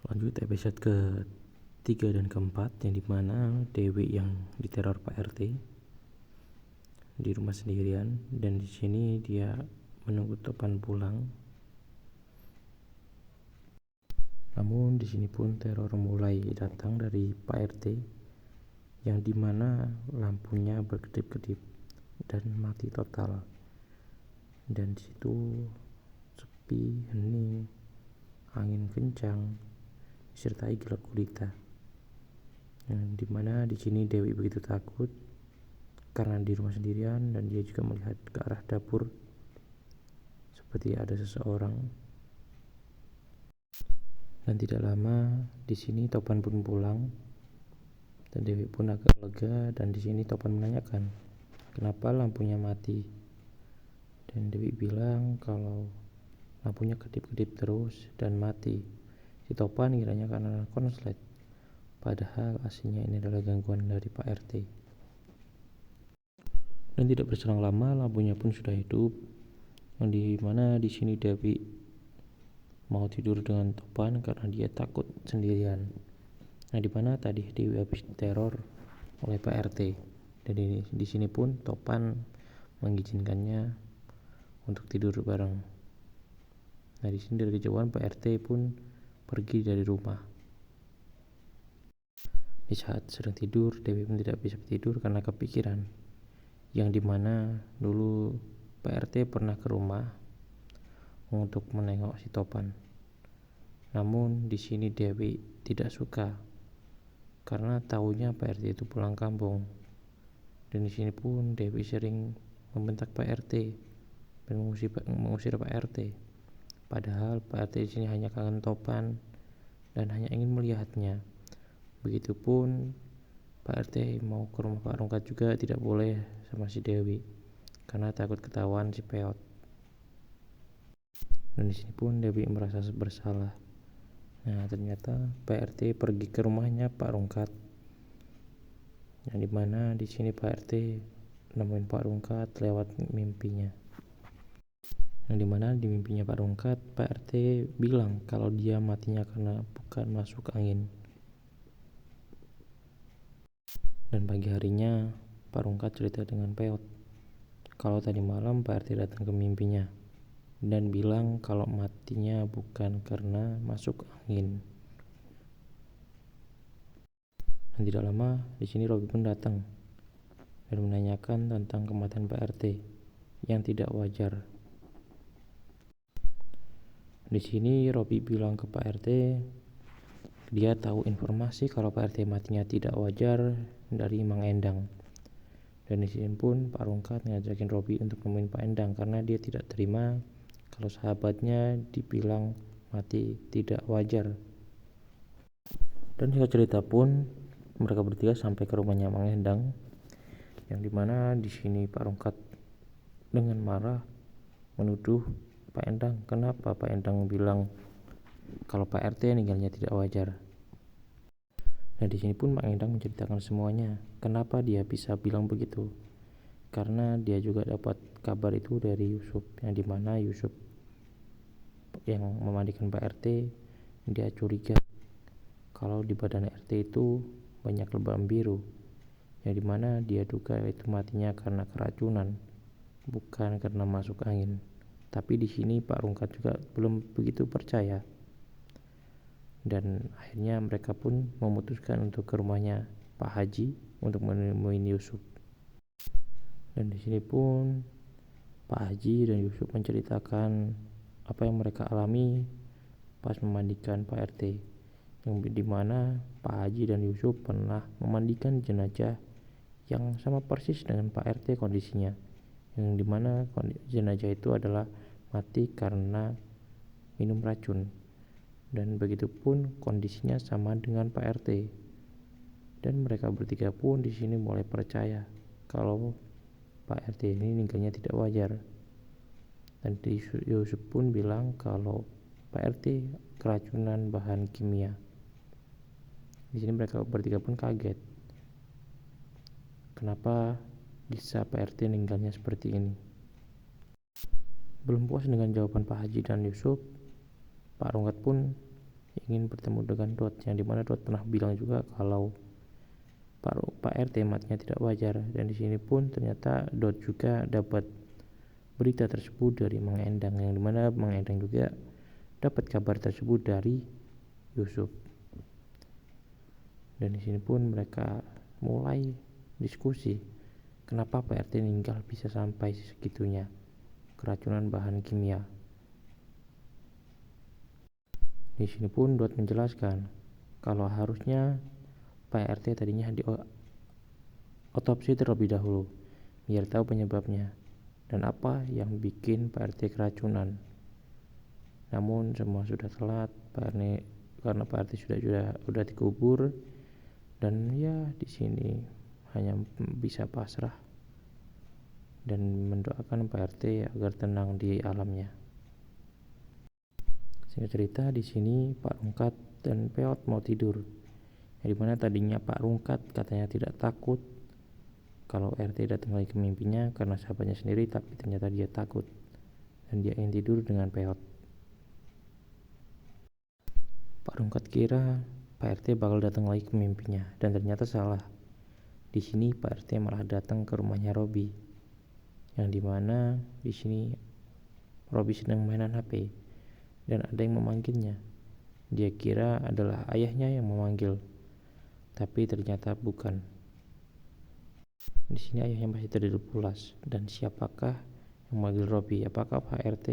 Lanjut episode ke-3 dan ke-4, yang dimana Dewi yang diteror Pak RT di rumah sendirian, dan di sini dia menunggu Topan pulang. Namun di sini pun teror mulai datang dari Pak RT, yang dimana lampunya berkedip-kedip dan mati total. Dan di situ sepi, hening, angin kencang, disertai gelap gulita. Yang dimana di sini Dewi begitu takut karena di rumah sendirian, dan dia juga melihat ke arah dapur seperti ada seseorang. Dan tidak lama di sini Topan pun pulang, dan Dewi pun agak lega. Dan di sini Topan menanyakan kenapa lampunya mati, dan Dewi bilang kalau lampunya kedip-kedip terus dan mati. Si Topan kiranya karena konslet, padahal aslinya ini adalah gangguan dari Pak RT. Dan tidak berselang lama lampunya pun sudah hidup, yang dimana di sini Dewi mau tidur dengan Topan karena dia takut sendirian. Nah, dimana tadi Dewi habis teror oleh Pak RT, dan di sini pun Topan mengizinkannya untuk tidur bareng. Nah, di sini dari kejauhan Pak RT pun pergi dari rumah. Di saat sedang tidur, Dewi pun tidak bisa tidur karena kepikiran, yang dimana dulu Pak RT pernah ke rumah untuk menengok si Topan. Namun di sini Dewi tidak suka karena tahunya Pak RT itu pulang kampung. Dan di sini pun Dewi sering membentak Pak RT dan mengusir Pak RT. Padahal Pak RT di sini hanya kangen Topan dan hanya ingin melihatnya. Begitupun Pak RT mau ke rumah Pak Rungkat juga tidak boleh sama si Dewi karena takut ketahuan si Peot. Dan di sini pun Dewi merasa bersalah. Nah, ternyata Pak RT pergi ke rumahnya Pak Rungkat, yang dimana di sini Pak RT nemuin Pak Rungkat lewat mimpinya. Yang dimana di mimpinya Pak Rungkat, Pak RT bilang kalau dia matinya karena bukan masuk angin. Dan pagi harinya Pak Rungkat cerita dengan Peot kalau tadi malam Pak RT datang ke mimpinya dan bilang kalau matinya bukan karena masuk angin. Dan tidak lama di sini Robi pun datang dan menanyakan tentang kematian Pak RT yang tidak wajar. Di sini Robi bilang ke Pak RT dia tahu informasi kalau Pak RT matinya tidak wajar dari Mang Endang. Dan di sini pun Pak Rungkat ngajakin Robi untuk nemuin Pak Endang karena dia tidak terima kalau sahabatnya dibilang mati tidak wajar. Dan singkat cerita pun mereka bertiga sampai ke rumahnya Mang Endang, yang dimana di sini Pak Rungkat dengan marah menuduh Pak Endang, kenapa Pak Endang bilang kalau Pak RT meninggalnya tidak wajar. Nah, di sini pun Pak Endang menceritakan semuanya, kenapa dia bisa bilang begitu. Karena dia juga dapat kabar itu dari Yusuf, yang dimana Yusuf yang memandikan Pak RT, dia curiga kalau di badan RT itu banyak lebam biru, yang dimana dia duga itu matinya karena keracunan, bukan karena masuk angin. Tapi di sini Pak Rungkat juga belum begitu percaya. Dan akhirnya mereka pun memutuskan untuk ke rumahnya Pak Haji untuk menemui Yusuf. Dan di sini pun Pak Haji dan Yusuf menceritakan apa yang mereka alami pas memandikan Pak RT, yang dimana Pak Haji dan Yusuf pernah memandikan jenazah yang sama persis dengan Pak RT kondisinya, yang dimana jenazah itu adalah mati karena minum racun. Dan begitupun kondisinya sama dengan Pak RT. Dan mereka bertiga pun di sini mulai percaya kalau Pak RT ini meninggalnya tidak wajar. Dan Yusuf pun bilang kalau Pak RT keracunan bahan kimia. Di sini mereka bertiga pun kaget. Kenapa bisa Pak RT meninggalnya seperti ini? Belum puas dengan jawaban Pak Haji dan Yusuf, Pak Rungkat pun ingin bertemu dengan Dot, yang dimana Dot pernah bilang juga kalau Pak RT matinya tidak wajar. Dan di sini pun ternyata Dot juga dapat berita tersebut dari Mang Endang, yang dimana Mang Endang juga dapat kabar tersebut dari Yusuf. Dan di sini pun mereka mulai diskusi, kenapa Pak RT meninggal bisa sampai segitunya, keracunan bahan kimia. Di sini pun Dot menjelaskan kalau harusnya Pak RT tadinya diotopsi terlebih dahulu biar tahu penyebabnya dan apa yang bikin Pak RT keracunan. Namun semua sudah telat karena Pak RT sudah dikubur, dan ya di sini hanya bisa pasrah dan mendoakan Pak RT agar tenang di alamnya. Singkat cerita, di sini Pak Rungkat dan Peot mau tidur, yang dimana tadinya Pak Rungkat katanya tidak takut kalau RT datang lagi ke mimpinya karena sahabatnya sendiri, tapi ternyata dia takut dan dia ingin tidur dengan Peot. Pak Rungkat kira Pak RT bakal datang lagi ke mimpinya, dan ternyata salah. Di sini Pak RT malah datang ke rumahnya Robi, yang dimana di sini Robi sedang mainan HP dan ada yang memanggilnya. Dia kira adalah ayahnya yang memanggil, tapi ternyata bukan. Di sini ayahnya masih tertidur pulas, dan siapakah yang memanggil Robi? Apakah Pak RT?